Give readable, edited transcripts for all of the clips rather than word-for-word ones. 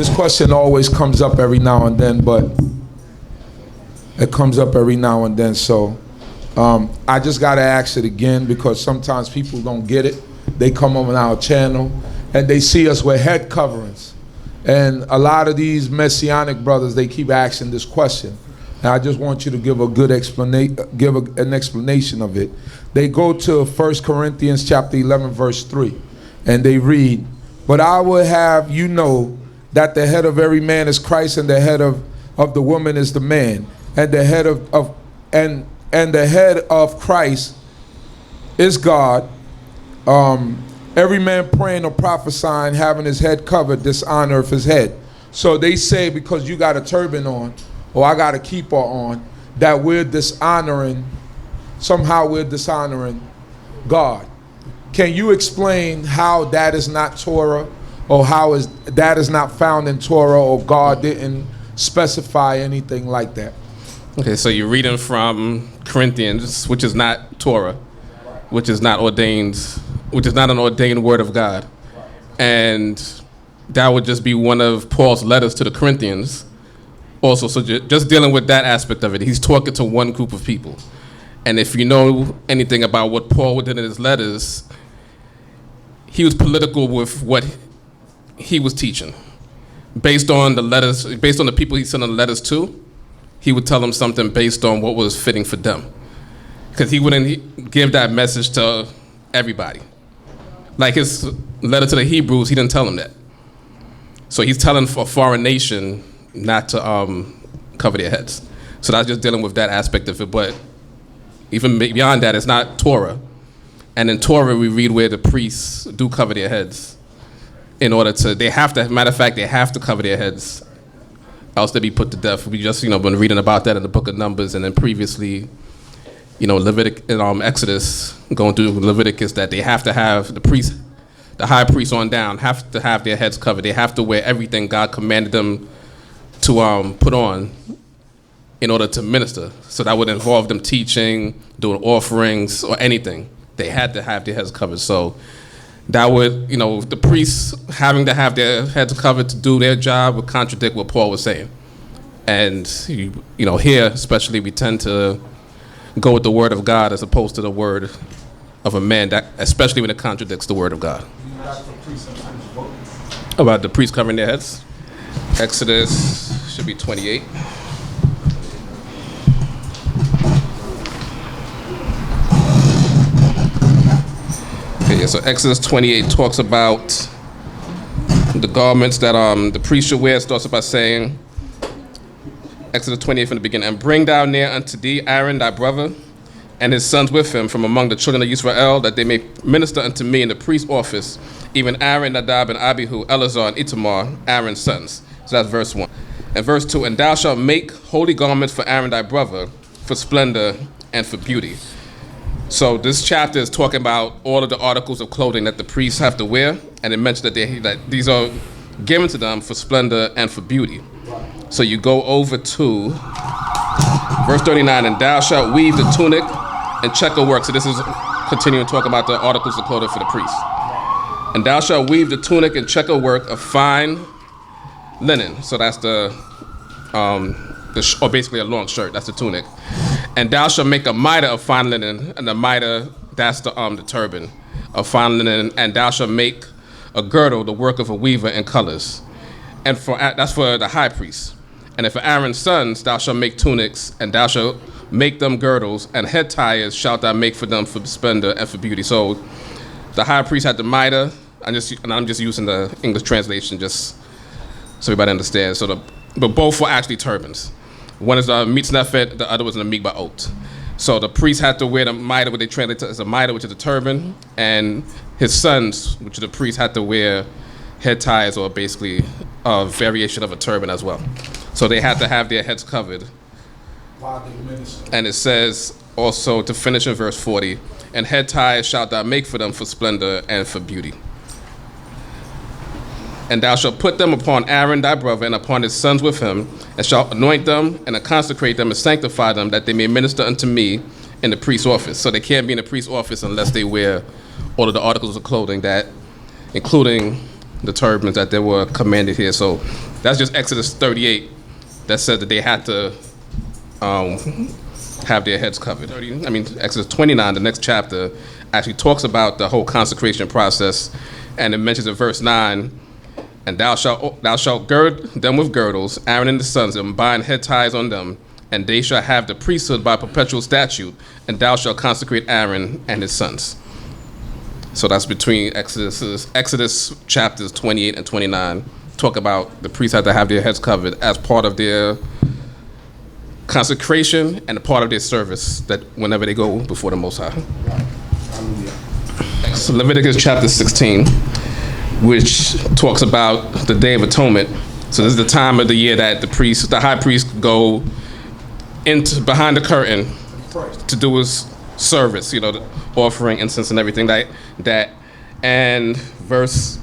This question always comes up every now and then, but it comes up every now and then. So I just got to ask it again because sometimes people don't get it. They come on our channel and they see us with head coverings. And a lot of these Messianic brothers, they keep asking this question. And I just want you to give a good an explanation of it. They go to 1 Corinthians chapter 11, verse 3, and they read, "But I will have you know that the head of every man is Christ, and the head of the woman is the man, and the head and the head of Christ is God. Every man praying or prophesying, having his head covered, dishonor his head." So they say because you got a turban on, or I got a kippah on, that we're dishonoring, somehow we're dishonoring God. Can you explain how that is not Torah, or how that is not found in Torah, or God didn't specify anything like that? Okay, so you're reading from Corinthians, which is not Torah, which is not ordained, which is not an ordained word of God. And that would just be one of Paul's letters to the Corinthians. Also, so just dealing with that aspect of it, he's talking to one group of people. And if you know anything about what Paul did in his letters, he was political with what he was teaching. Based on the letters, based on the people he sent the letters to, he would tell them something based on what was fitting for them. Because he wouldn't give that message to everybody. Like his letter to the Hebrews, he didn't tell them that. So he's telling for a foreign nation not to cover their heads. So that's just dealing with that aspect of it. But even beyond that, it's not Torah. And in Torah, we read where the priests do cover their heads in order to, they have to, matter of fact, they have to cover their heads, else they be put to death. We just, been reading about that in the book of Numbers, and then previously, Leviticus, Exodus, going through Leviticus, that they have to have the priest, the high priest on down, have to have their heads covered. They have to wear everything God commanded them to put on in order to minister. So that would involve them teaching, doing offerings, or anything. They had to have their heads covered. So that would, the priests having to have their heads covered to do their job would contradict what Paul was saying. And, here especially, we tend to go with the word of God as opposed to the word of a man, that, especially when it contradicts the word of God. About the priests covering their heads? Exodus should be 28. Okay, yeah, so Exodus 28 talks about the garments that the priest should wear. It starts by saying, Exodus 28 from the beginning, "And bring thou near unto thee Aaron thy brother, and his sons with him from among the children of Yisrael, that they may minister unto me in the priest's office, even Aaron, Nadab, and Abihu, Eleazar, and Itamar, Aaron's sons." So that's verse 1. And verse 2, "And thou shalt make holy garments for Aaron thy brother, for splendor and for beauty." So this chapter is talking about all of the articles of clothing that the priests have to wear, and it mentions that these are given to them for splendor and for beauty. So you go over to verse 39, "And thou shalt weave the tunic and checker work." So this is continuing to talk about the articles of clothing for the priests. "And thou shalt weave the tunic and checker work of fine linen." So that's or basically a long shirt. That's the tunic. "And thou shalt make a mitre of fine linen," and the mitre, that's the turban of fine linen. "And thou shalt make a girdle, the work of a weaver in colors." And that's for the high priest. "And for Aaron's sons, thou shalt make tunics, and thou shalt make them girdles, and head tires shalt thou make for them for splendor and for beauty." So the high priest had the mitre, and I'm just using the English translation just so everybody understands. But both were actually turbans. One is a mitznefet, the other was an amigbaot. So the priest had to wear the mitre, what they translate as a mitre, which is a turban, and his sons, which are the priests, had to wear head ties, or basically a variation of a turban as well. So they had to have their heads covered. And it says also, to finish in verse 40, "And head ties shalt thou make for them for splendor and for beauty. And thou shalt put them upon Aaron thy brother, and upon his sons with him, and shalt anoint them, and consecrate them, and sanctify them, that they may minister unto me in the priest's office." So they can't be in the priest's office unless they wear all of the articles of clothing that, including the turbans that they were commanded here. So that's just Exodus 38 that said that they had to have their heads covered. Exodus 29, the next chapter, actually talks about the whole consecration process, and it mentions in verse 9, and thou shalt gird them with girdles, Aaron and the sons, and bind head ties on them, and they shall have the priesthood by perpetual statute, and thou shalt consecrate Aaron and his sons. So that's between Exodus chapters 28 and 29, talk about the priests have to have their heads covered as part of their consecration and a part of their service that whenever they go before the Most High. So Leviticus chapter 16, which talks about the Day of Atonement. So this is the time of the year that the high priest go into behind the curtain to do his service, the offering incense and everything that. And verse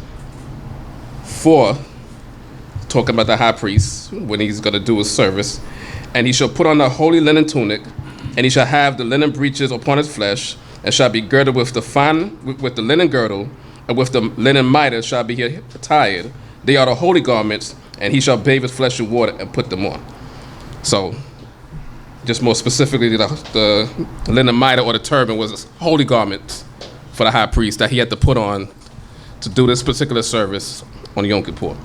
4, talking about the high priest when he's going to do his service. And he shall put on the holy linen tunic, and he shall have the linen breeches upon his flesh, and shall be girded with the linen girdle, and with the linen mitre shall be attired. They are the holy garments, and he shall bathe his flesh in water and put them on. So, just more specifically, the linen mitre or the turban was a holy garment for the high priest that he had to put on to do this particular service on Yom Kippur.